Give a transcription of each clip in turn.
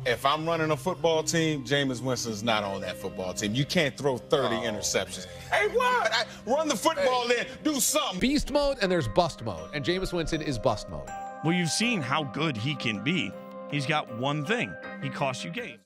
If I'm running a football team, Jameis Winston's not on that football team. You can't throw 30 interceptions. Hey, what? Run the football then. Do something. Beast mode and there's bust mode, and Jameis Winston is bust mode. Well, you've seen how good he can be. He's got one thing. He costs you games.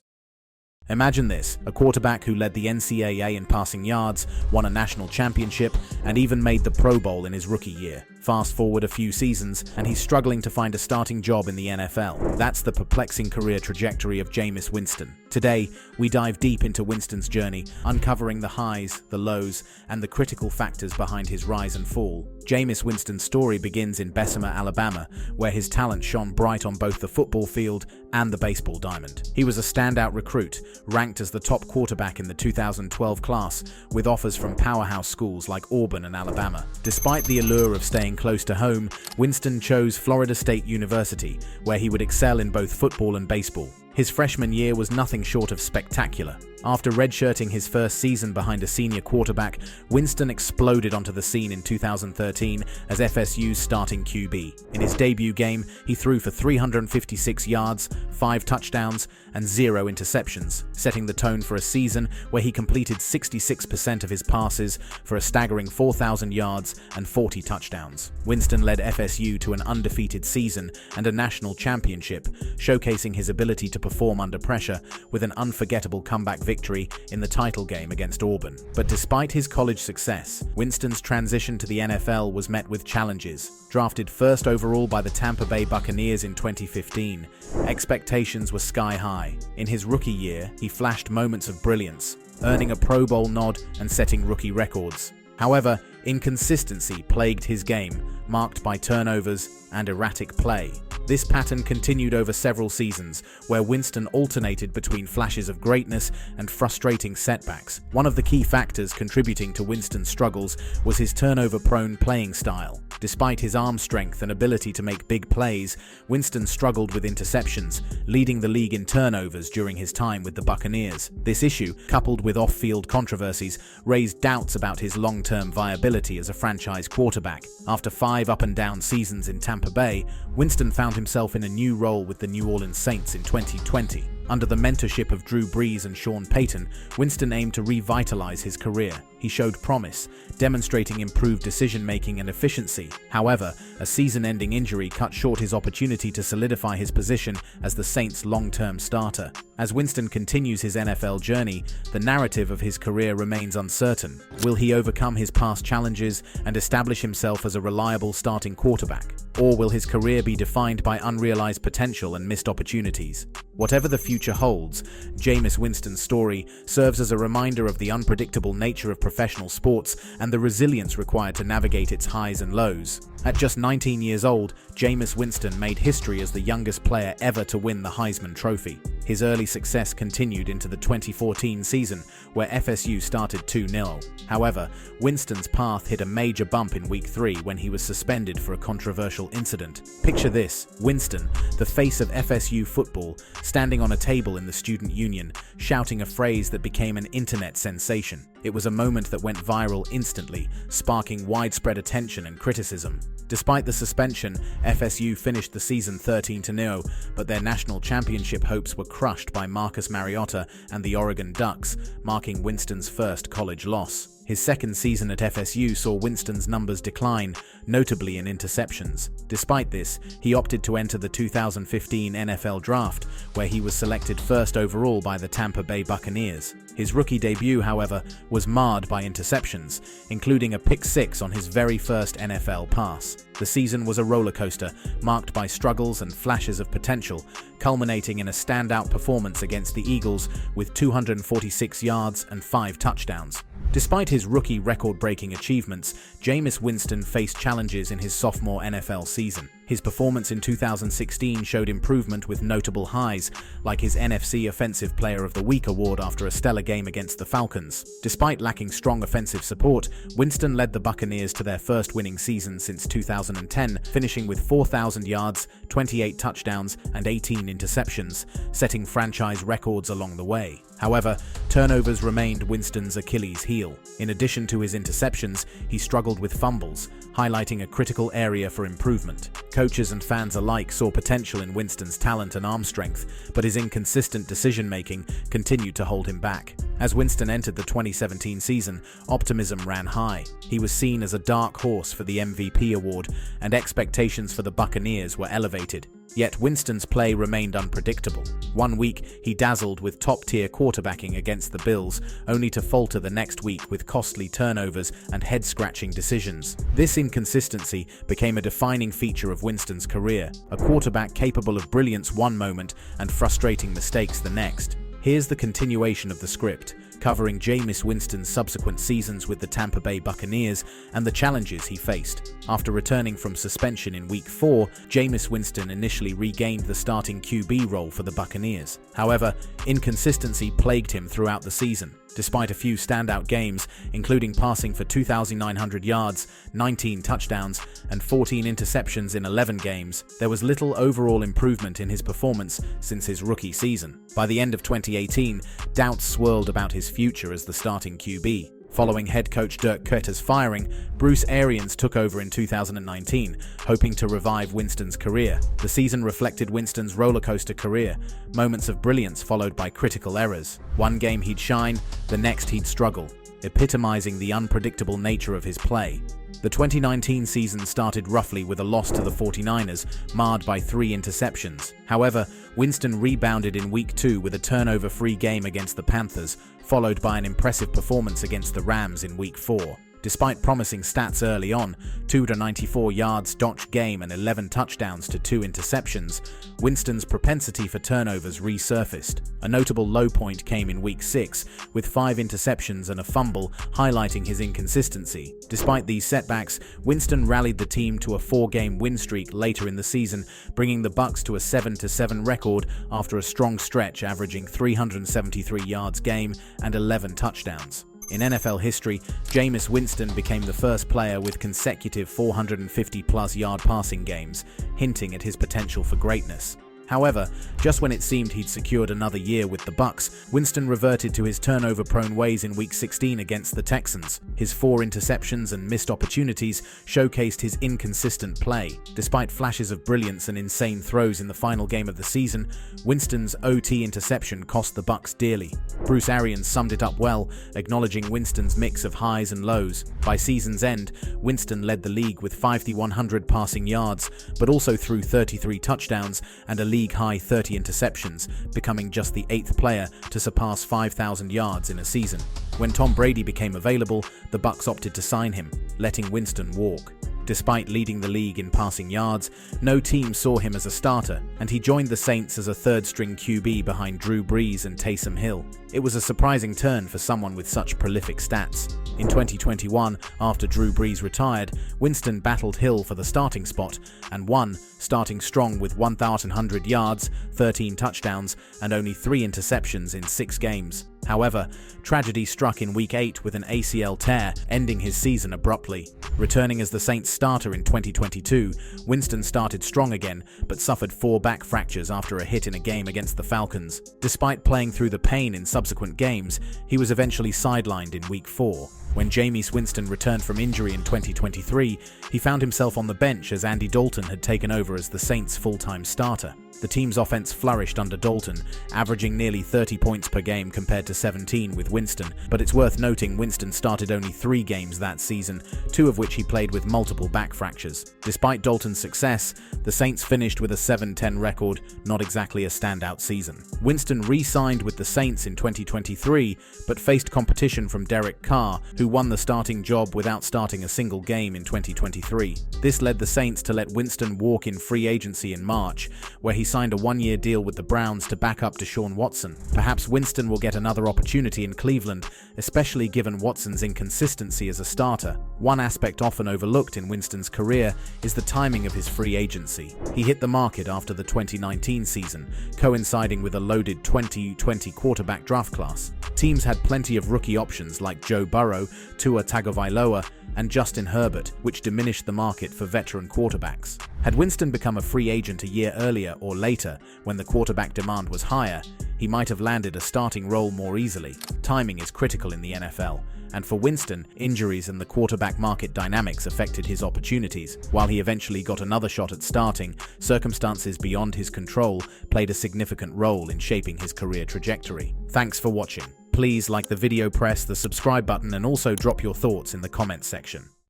Imagine this, a quarterback who led the NCAA in passing yards, won a national championship, and even made the Pro Bowl in his rookie year. Fast forward a few seasons, and he's struggling to find a starting job in the NFL. That's the perplexing career trajectory of Jameis Winston. Today, we dive deep into Winston's journey, uncovering the highs, the lows, and the critical factors behind his rise and fall. Jameis Winston's story begins in Bessemer, Alabama, where his talent shone bright on both the football field and the baseball diamond. He was a standout recruit, ranked as the top quarterback in the 2012 class, with offers from powerhouse schools like Auburn and Alabama. Despite the allure of staying close to home, Winston chose Florida State University, where he would excel in both football and baseball. His freshman year was nothing short of spectacular. After redshirting his first season behind a senior quarterback, Winston exploded onto the scene in 2013 as FSU's starting QB. In his debut game, he threw for 356 yards, 5 touchdowns, and 0 interceptions, setting the tone for a season where he completed 66% of his passes for a staggering 4,000 yards and 40 touchdowns. Winston led FSU to an undefeated season and a national championship, showcasing his ability to perform under pressure with an unforgettable comeback victory in the title game against Auburn. But despite his college success, Winston's transition to the NFL was met with challenges. Drafted first overall by the Tampa Bay Buccaneers in 2015, expectations were sky high. In his rookie year, he flashed moments of brilliance, earning a Pro Bowl nod and setting rookie records. However, inconsistency plagued his game, marked by turnovers and erratic play. This pattern continued over several seasons, where Winston alternated between flashes of greatness and frustrating setbacks. One of the key factors contributing to Winston's struggles was his turnover-prone playing style. Despite his arm strength and ability to make big plays, Winston struggled with interceptions, leading the league in turnovers during his time with the Buccaneers. This issue, coupled with off-field controversies, raised doubts about his long-term viability as a franchise quarterback. After 5 up-and-down seasons in Tampa Bay, Winston found himself in a new role with the New Orleans Saints in 2020. Under the mentorship of Drew Brees and Sean Payton, Winston aimed to revitalize his career. He showed promise, demonstrating improved decision-making and efficiency. However, a season-ending injury cut short his opportunity to solidify his position as the Saints' long-term starter. As Winston continues his NFL journey, the narrative of his career remains uncertain. Will he overcome his past challenges and establish himself as a reliable starting quarterback? Or will his career be defined by unrealized potential and missed opportunities? Whatever the future holds, Jameis Winston's story serves as a reminder of the unpredictable nature of professional sports and the resilience required to navigate its highs and lows. At just 19 years old, Jameis Winston made history as the youngest player ever to win the Heisman Trophy. His early success continued into the 2014 season, where FSU started 2-0. However, Winston's path hit a major bump in Week 3 when he was suspended for a controversial incident. Picture this: Winston, the face of FSU football, standing on a table in the student union, shouting a phrase that became an internet sensation. It was a moment that went viral instantly, sparking widespread attention and criticism. Despite the suspension, FSU finished the season 13-0, but their national championship hopes were crushed by Marcus Mariota and the Oregon Ducks, marking Winston's first college loss. His second season at FSU saw Winston's numbers decline, notably in interceptions. Despite this, he opted to enter the 2015 NFL Draft, where he was selected first overall by the Tampa Bay Buccaneers. His rookie debut, however, was marred by interceptions, including a pick-6 on his very first NFL pass. The season was a roller coaster, marked by struggles and flashes of potential, culminating in a standout performance against the Eagles with 246 yards and 5 touchdowns. Despite his rookie record-breaking achievements, Jameis Winston faced challenges in his sophomore NFL season. His performance in 2016 showed improvement with notable highs, like his NFC Offensive Player of the Week award after a stellar game against the Falcons. Despite lacking strong offensive support, Winston led the Buccaneers to their first winning season since 2010, finishing with 4,000 yards, 28 touchdowns, and 18 interceptions, setting franchise records along the way. However, turnovers remained Winston's Achilles heel. In addition to his interceptions, he struggled with fumbles, highlighting a critical area for improvement. Coaches and fans alike saw potential in Winston's talent and arm strength, but his inconsistent decision-making continued to hold him back. As Winston entered the 2017 season, optimism ran high. He was seen as a dark horse for the MVP award, and expectations for the Buccaneers were elevated. Yet Winston's play remained unpredictable. One week, he dazzled with top-tier quarterbacking against the Bills, only to falter the next week with costly turnovers and head-scratching decisions. This inconsistency became a defining feature of Winston's career, a quarterback capable of brilliance one moment and frustrating mistakes the next. Here's the continuation of the script, covering Jameis Winston's subsequent seasons with the Tampa Bay Buccaneers and the challenges he faced. After returning from suspension in Week 4, Jameis Winston initially regained the starting QB role for the Buccaneers. However, inconsistency plagued him throughout the season. Despite a few standout games, including passing for 2,900 yards, 19 touchdowns, and 14 interceptions in 11 games, there was little overall improvement in his performance since his rookie season. By the end of 2018, doubts swirled about his future as the starting QB. Following head coach Dirk Koetter's firing, Bruce Arians took over in 2019, hoping to revive Winston's career. The season reflected Winston's rollercoaster career, moments of brilliance followed by critical errors. One game he'd shine, the next he'd struggle, epitomizing the unpredictable nature of his play. The 2019 season started roughly with a loss to the 49ers, marred by 3 interceptions. However, Winston rebounded in Week 2 with a turnover-free game against the Panthers, followed by an impressive performance against the Rams in Week 4. Despite promising stats early on, 294 yards dodged game and 11 touchdowns to 2 interceptions, Winston's propensity for turnovers resurfaced. A notable low point came in Week 6, with 5 interceptions and a fumble, highlighting his inconsistency. Despite these setbacks, Winston rallied the team to a 4-game win streak later in the season, bringing the Bucs to a 7-7 record after a strong stretch averaging 373 yards game and 11 touchdowns. In NFL history, Jameis Winston became the first player with consecutive 450-plus yard passing games, hinting at his potential for greatness. However, just when it seemed he'd secured another year with the Bucs, Winston reverted to his turnover-prone ways in Week 16 against the Texans. His 4 interceptions and missed opportunities showcased his inconsistent play. Despite flashes of brilliance and insane throws in the final game of the season, Winston's OT interception cost the Bucs dearly. Bruce Arians summed it up well, acknowledging Winston's mix of highs and lows. By season's end, Winston led the league with 5,100 passing yards, but also threw 33 touchdowns and a league-high 30 interceptions, becoming just the 8th player to surpass 5,000 yards in a season. When Tom Brady became available, the Bucs opted to sign him, letting Winston walk. Despite leading the league in passing yards, no team saw him as a starter, and he joined the Saints as a third-string QB behind Drew Brees and Taysom Hill. It was a surprising turn for someone with such prolific stats. In 2021, after Drew Brees retired, Winston battled Hill for the starting spot and won, starting strong with 1,100 yards, 13 touchdowns, and only 3 interceptions in 6 games. However, tragedy struck in Week 8 with an ACL tear, ending his season abruptly. Returning as the Saints starter in 2022, Winston started strong again, but suffered 4 back fractures after a hit in a game against the Falcons. Despite playing through the pain in subsequent games, he was eventually sidelined in Week 4. When Jameis Winston returned from injury in 2023, he found himself on the bench as Andy Dalton had taken over as the Saints' full-time starter. The team's offense flourished under Dalton, averaging nearly 30 points per game compared to 17 with Winston, but it's worth noting Winston started only 3 games that season, 2 of which he played with multiple back fractures. Despite Dalton's success, the Saints finished with a 7-10 record, not exactly a standout season. Winston re-signed with the Saints in 2023, but faced competition from Derek Carr, who won the starting job without starting a single game in 2023. This led the Saints to let Winston walk in free agency in March, where he signed a 1-year deal with the Browns to back up Deshaun Watson. Perhaps Winston will get another opportunity in Cleveland, especially given Watson's inconsistency as a starter. One aspect often overlooked in Winston's career is the timing of his free agency. He hit the market after the 2019 season, coinciding with a loaded 2020 quarterback draft class. Teams had plenty of rookie options like Joe Burrow, Tua Tagovailoa, and Justin Herbert, which diminished the market for veteran quarterbacks. Had Winston become a free agent a year earlier or later, when the quarterback demand was higher, he might have landed a starting role more easily. Timing is critical in the NFL, and for Winston, injuries and the quarterback market dynamics affected his opportunities. While he eventually got another shot at starting, circumstances beyond his control played a significant role in shaping his career trajectory. Thanks for watching. Please like the video, press the subscribe button, and also drop your thoughts in the comments section.